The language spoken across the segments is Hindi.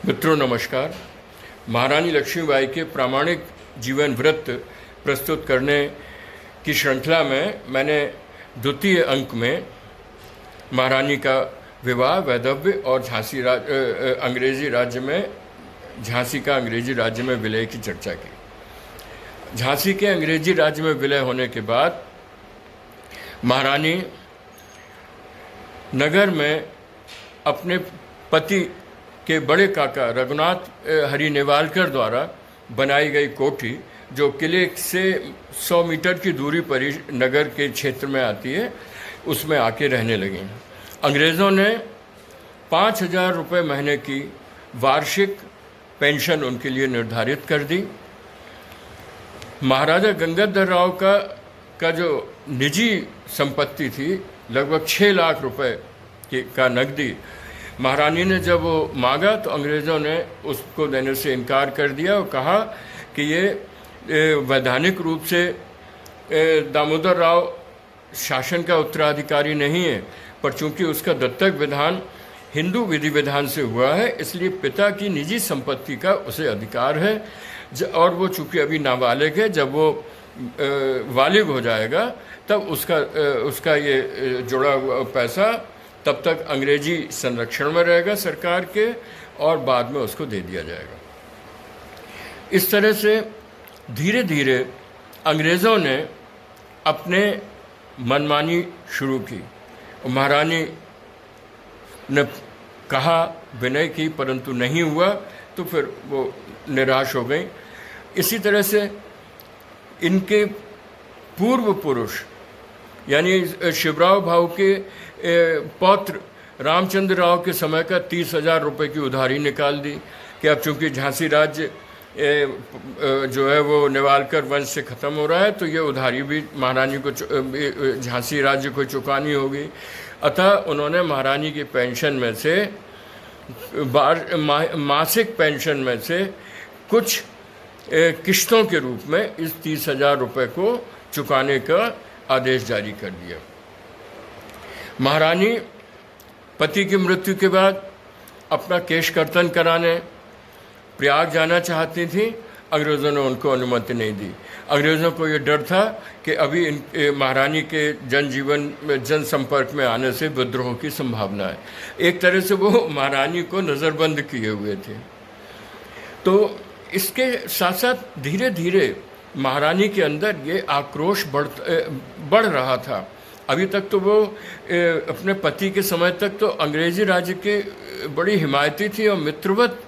मित्रों नमस्कार। महारानी लक्ष्मीबाई के प्रामाणिक जीवन वृत्त प्रस्तुत करने की श्रृंखला में मैंने द्वितीय अंक में महारानी का विवाह, वैधव्य और झांसी का अंग्रेजी राज्य में विलय की चर्चा की। झांसी के अंग्रेजी राज्य में विलय होने के बाद महारानी नगर में अपने पति के बड़े काका रघुनाथ हरि नेवालकर द्वारा बनाई गई कोठी, जो किले से 100 मीटर की दूरी पर ही नगर के क्षेत्र में आती है, उसमें आके रहने लगी। अंग्रेज़ों ने 5,000 रुपये महीने की वार्षिक पेंशन उनके लिए निर्धारित कर दी। महाराजा गंगाधर राव का जो निजी संपत्ति थी, लगभग 6 लाख रुपए का नकदी, महारानी ने जब वो मांगा तो अंग्रेज़ों ने उसको देने से इनकार कर दिया और कहा कि ये वैधानिक रूप से दामोदर राव शासन का उत्तराधिकारी नहीं है, पर चूंकि उसका दत्तक विधान हिंदू विधि विधान से हुआ है, इसलिए पिता की निजी संपत्ति का उसे अधिकार है। और वो चूंकि अभी नाबालिग है, जब वो बालिग हो जाएगा तब उसका ये जुड़ा हुआ पैसा तब तक अंग्रेजी संरक्षण में रहेगा सरकार के, और बाद में उसको दे दिया जाएगा। इस तरह से धीरे धीरे अंग्रेज़ों ने अपने मनमानी शुरू की। महारानी ने कहा, विनय की, परंतु नहीं हुआ, तो फिर वो निराश हो गई। इसी तरह से इनके पूर्व पुरुष यानी शिवराव भाऊ के पौत्र रामचंद्र राव के समय का 30,000 रुपये की उधारी निकाल दी कि अब चूंकि झांसी राज्य जो है वो नेवालकर वंश से ख़त्म हो रहा है, तो ये उधारी भी महारानी को झांसी राज्य को चुकानी होगी। अतः उन्होंने महारानी की पेंशन में से मासिक पेंशन में से कुछ किश्तों के रूप में इस 30,000 रुपये को चुकाने का आदेश जारी कर दिया। महारानी पति की मृत्यु के बाद अपना केश कर्तन कराने प्रयाग जाना चाहती थी। अंग्रेज़ों ने उनको अनुमति नहीं दी। अंग्रेज़ों को ये डर था कि अभी महारानी के जनजीवन में, जनसंपर्क में आने से विद्रोह की संभावना है। एक तरह से वो महारानी को नज़रबंद किए हुए थे। तो इसके साथ साथ धीरे धीरे महारानी के अंदर ये आक्रोश बढ़ रहा था। अभी तक तो वो अपने पति के समय तक तो अंग्रेजी राज्य के बड़ी हिमायती थी और मित्रवत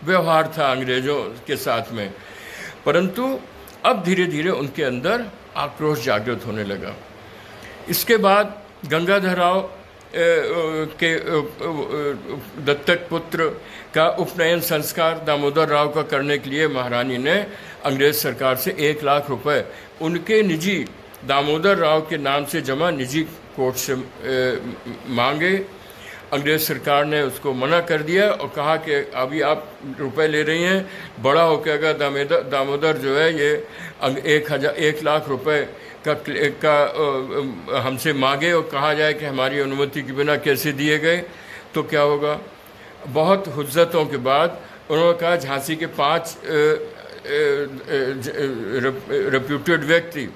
व्यवहार था अंग्रेज़ों के साथ में, परंतु अब धीरे धीरे उनके अंदर आक्रोश जागृत होने लगा। इसके बाद गंगाधर राव के दत्तक पुत्र का उपनयन संस्कार दामोदर राव का करने के लिए महारानी ने अंग्रेज़ सरकार से 1 लाख रुपए उनके निजी दामोदर राव के नाम से जमा निजी कोर्ट से मांगे। अंग्रेज़ सरकार ने उसको मना कर दिया और कहा कि अभी आप रुपए ले रही हैं, बड़ा होकर अगर दामोदर जो है ये 1 लाख रुपए का हमसे मांगे और कहा जाए कि हमारी अनुमति के बिना कैसे दिए गए, तो क्या होगा। बहुत हुज्जतों के बाद उन्होंने कहा, झांसी के 5 रेप्यूटेड व्यक्ति,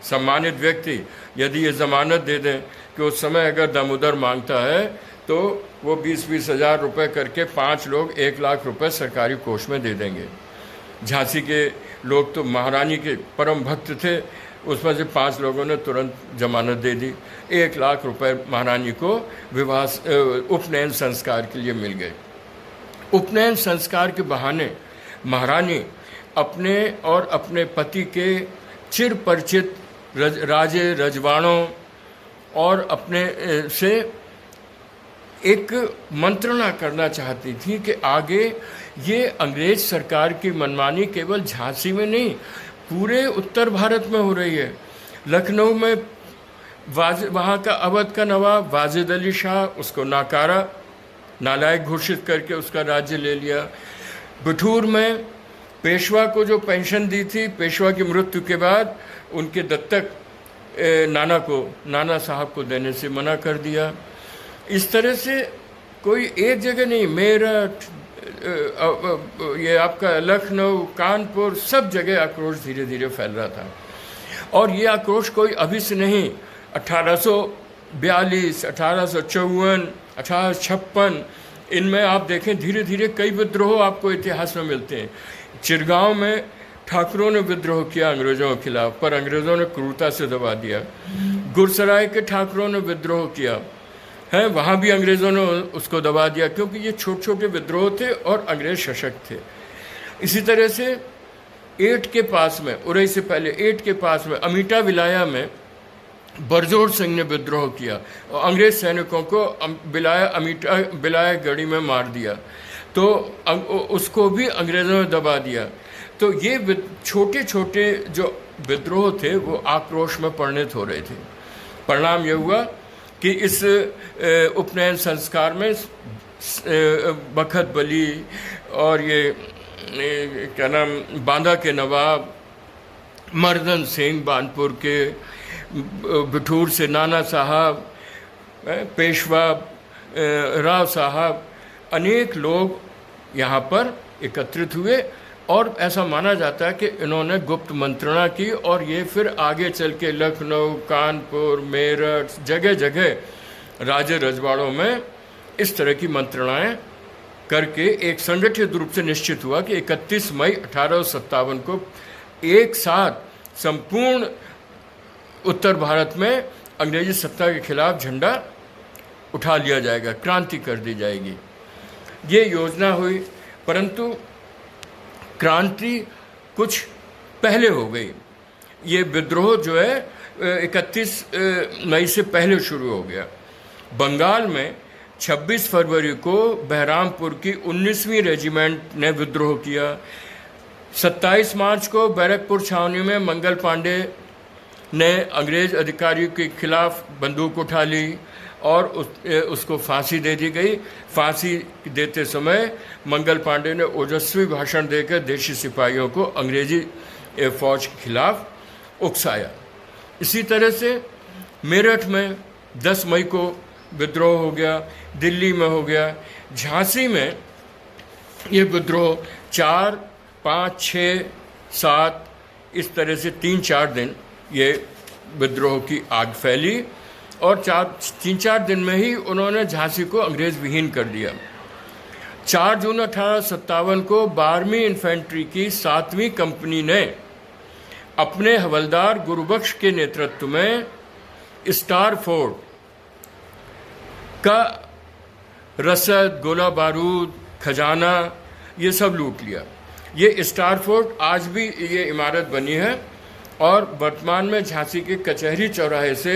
सम्मानित व्यक्ति यदि ये ज़मानत दे दें कि उस समय अगर दामोदर मांगता है तो वो 20-20 हज़ार रुपये करके 5 लोग 1 लाख रुपए सरकारी कोष में दे देंगे। झांसी के लोग तो महारानी के परम भक्त थे, उसमें से 5 लोगों ने तुरंत जमानत दे दी। 1 लाख रुपए महारानी को उपनयन संस्कार के लिए मिल गए। उपनयन संस्कार के बहाने महारानी अपने और अपने पति के चिर परिचित राजे रजवाड़ों और अपने से एक मंत्रणा करना चाहती थी कि आगे ये अंग्रेज सरकार की मनमानी केवल झांसी में नहीं, पूरे उत्तर भारत में हो रही है। लखनऊ में वहाँ का अवध का नवाब वाजिद अली शाह, उसको नाकारा, नालायक घोषित करके उसका राज्य ले लिया। बिठूर में पेशवा को जो पेंशन दी थी, पेशवा की मृत्यु के बाद उनके दत्तक नाना साहब को देने से मना कर दिया। इस तरह से कोई एक जगह नहीं, मेरठ, ये आपका लखनऊ, कानपुर, सब जगह आक्रोश धीरे धीरे फैल रहा था। और ये आक्रोश कोई अभी से नहीं, 1842, 1854, 1856, इनमें आप देखें धीरे धीरे कई विद्रोह आपको इतिहास में मिलते हैं। चिरगांव में ठाकुरों ने विद्रोह किया अंग्रेज़ों के खिलाफ, पर अंग्रेज़ों ने क्रूरता से दबा दिया। गुरसराय के ठाकुरों ने विद्रोह किया है, वहाँ भी अंग्रेज़ों ने उसको दबा दिया, क्योंकि ये छोटे छोटे विद्रोह थे और अंग्रेज़ सशक्त थे। इसी तरह से एट के पास में, उरई से पहले एट के पास में अमीटा विलाया में बरजोड़ सिंह ने विद्रोह किया और अंग्रेज सैनिकों को बिलाया गढ़ी में मार दिया, तो उसको भी अंग्रेज़ों ने दबा दिया। तो ये छोटे छोटे जो विद्रोह थे वो आक्रोश में परिणत हो रहे थे। परिणाम ये हुआ कि इस उपनयन संस्कार में बखत बली और ये क्या नाम, बांदा के नवाब मर्दन सिंह, बानपुर के बिठूर से नाना साहब, पेशवा राव साहब, अनेक लोग यहाँ पर एकत्रित हुए और ऐसा माना जाता है कि इन्होंने गुप्त मंत्रणा की और ये फिर आगे चल के लखनऊ, कानपुर, मेरठ, जगह जगह राजे रजवाड़ों में इस तरह की मंत्रणाएं करके एक संगठित रूप से निश्चित हुआ कि 31 मई 1857 को एक साथ संपूर्ण उत्तर भारत में अंग्रेजी सत्ता के खिलाफ झंडा उठा लिया जाएगा, क्रांति कर दी जाएगी। ये योजना हुई, परंतु क्रांति कुछ पहले हो गई। ये विद्रोह जो है 31 मई से पहले शुरू हो गया। बंगाल में 26 फरवरी को बहरामपुर की 19वीं रेजिमेंट ने विद्रोह किया। 27 मार्च को बैरकपुर छावनी में मंगल पांडे ने अंग्रेज अधिकारियों के खिलाफ बंदूक उठा ली और उसको फांसी दे दी गई। फांसी देते समय मंगल पांडे ने ओजस्वी भाषण देकर देशी सिपाहियों को अंग्रेजी फौज के खिलाफ उकसाया। इसी तरह से मेरठ में 10 मई को विद्रोह हो गया, दिल्ली में हो गया, झांसी में ये विद्रोह 4, 5, 6, 7 इस तरह से 3-4 दिन ये विद्रोह की आग फैली और 3-4 दिन में ही उन्होंने झांसी को अंग्रेज विहीन कर दिया। 4 जून 1857 को 12वीं इन्फेंट्री की 7वीं कंपनी ने अपने हवलदार गुरुबख्श के नेतृत्व में स्टार फोर्ट का रसद, गोला बारूद, खजाना ये सब लूट लिया। ये स्टार फोर्ट आज भी ये इमारत बनी है और वर्तमान में झांसी के कचहरी चौराहे से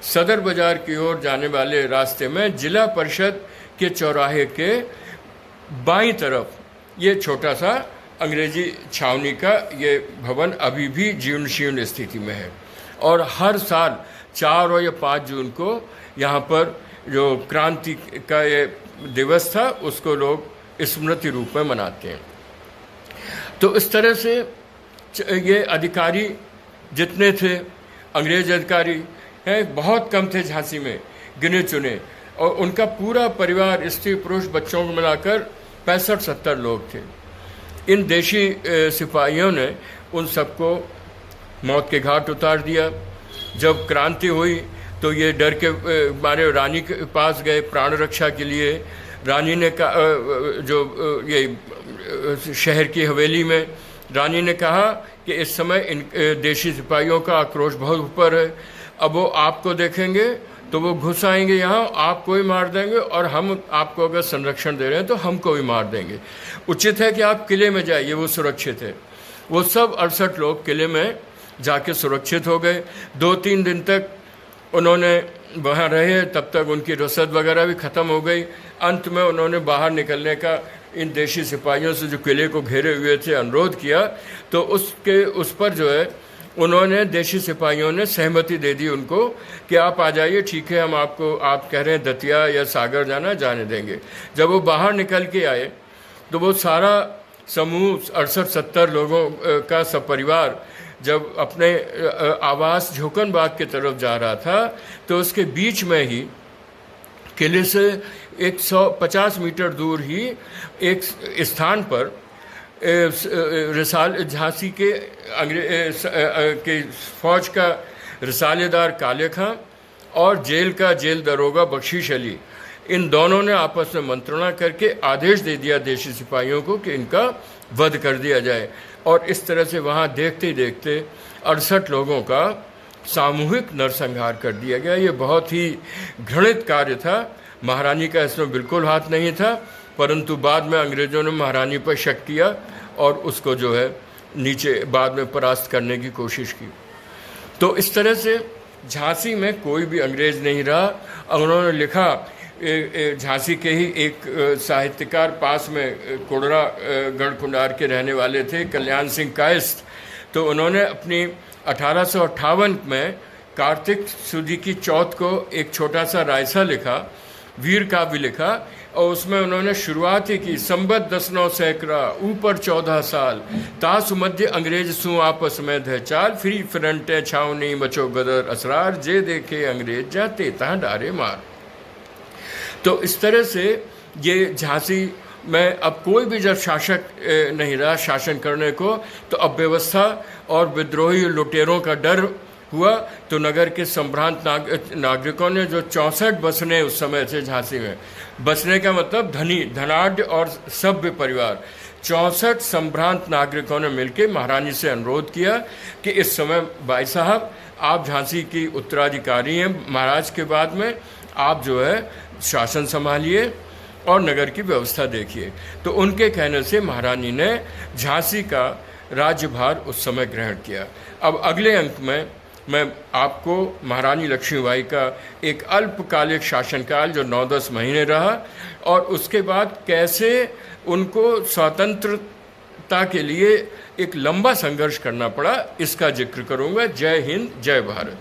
सदर बाजार की ओर जाने वाले रास्ते में जिला परिषद के चौराहे के बाईं तरफ ये छोटा सा अंग्रेजी छावनी का ये भवन अभी भी जीर्ण शीर्ण स्थिति में है। और हर साल 4 और या 5 जून को यहाँ पर जो क्रांति का ये दिवस था उसको लोग स्मृति रूप में मनाते हैं। तो इस तरह से ये अधिकारी जितने थे, अंग्रेज अधिकारी हैं, बहुत कम थे झांसी में, गिने चुने, और उनका पूरा परिवार स्त्री पुरुष बच्चों को मिलाकर 65-70 लोग थे। इन देशी सिपाहियों ने उन सबको मौत के घाट उतार दिया। जब क्रांति हुई तो ये डर के मारे रानी के पास गए प्राण रक्षा के लिए। रानी ने कहा, जो ये शहर की हवेली में, रानी ने कहा कि इस समय इन देशी सिपाहियों का आक्रोश बहुत ऊपर है, अब वो आपको देखेंगे तो वो घुस आएंगे यहाँ, आपको भी मार देंगे, और हम आपको अगर संरक्षण दे रहे हैं तो हमको भी मार देंगे। उचित है कि आप किले में जाइए, वो सुरक्षित है। वो सब 68 लोग किले में जाके सुरक्षित हो गए। 2-3 दिन तक उन्होंने वहाँ रहे, तब तक उनकी रसद वगैरह भी ख़त्म हो गई। अंत में उन्होंने बाहर निकलने का इन देशी सिपाहियों से जो किले को घेरे हुए थे अनुरोध किया, तो उस पर जो है उन्होंने देशी सिपाहियों ने सहमति दे दी उनको कि आप आ जाइए, ठीक है, हम आपको, आप कह रहे हैं दतिया या सागर जाना, जाने देंगे। जब वो बाहर निकल के आए तो वो सारा समूह 68-70 लोगों का सपरिवार जब अपने आवास झोकन बाग की तरफ जा रहा था तो उसके बीच में ही किले से 150 मीटर दूर ही एक स्थान पर झांसी के के फौज का रिसालेदार काले खां और जेल का जेल दरोगा बख्शीश अली, इन दोनों ने आपस में मंत्रणा करके आदेश दे दिया देशी सिपाहियों को कि इनका वध कर दिया जाए। और इस तरह से वहाँ देखते देखते 68 लोगों का सामूहिक नरसंहार कर दिया गया। ये बहुत ही घृणित कार्य था। महारानी का इसमें बिल्कुल हाथ नहीं था, परंतु बाद में अंग्रेज़ों ने महारानी पर शक किया और उसको जो है नीचे बाद में परास्त करने की कोशिश की। तो इस तरह से झांसी में कोई भी अंग्रेज़ नहीं रहा। उन्होंने लिखा, झांसी के ही एक साहित्यकार पास में कोडरा गढ़कुंडार के रहने वाले थे, कल्याण सिंह कायस्थ, तो उन्होंने अपनी 1858 में कार्तिक सुदी की चौथ को एक छोटा सा रायसा लिखा, वीर काव्य लिखा, और उसमें उन्होंने शुरुआत ही की, संबत 10 सैकड़ा ऊपर 14 साल, तासु मध्य अंग्रेज सु आपस में धे चाल, फ्री फ्रंटे छावनी मचो गदर असरार, जे देखे अंग्रेज जाते तहाँ डारे मार। तो इस तरह से ये झांसी में अब कोई भी जब शासक नहीं रहा शासन करने को, तो अब व्यवस्था और विद्रोही लुटेरों का डर हुआ। तो नगर के संभ्रांत नागरिकों ने जो 64 बसने उस समय थे झांसी में, बसने का मतलब धनी, धनाढ़ और सभ्य परिवार, 64 संभ्रांत नागरिकों ने मिलकर महारानी से अनुरोध किया कि इस समय भाई साहब आप झांसी की उत्तराधिकारी हैं महाराज के बाद में, आप जो है शासन संभालिए और नगर की व्यवस्था देखिए। तो उनके कहने से महारानी ने झांसी का राज्यभार उस समय ग्रहण किया। अब अगले अंक में मैं आपको महारानी लक्ष्मीबाई का एक अल्पकालिक शासनकाल जो 9-10 महीने रहा और उसके बाद कैसे उनको स्वतंत्रता के लिए एक लंबा संघर्ष करना पड़ा, इसका जिक्र करूंगा। जय हिंद, जय भारत।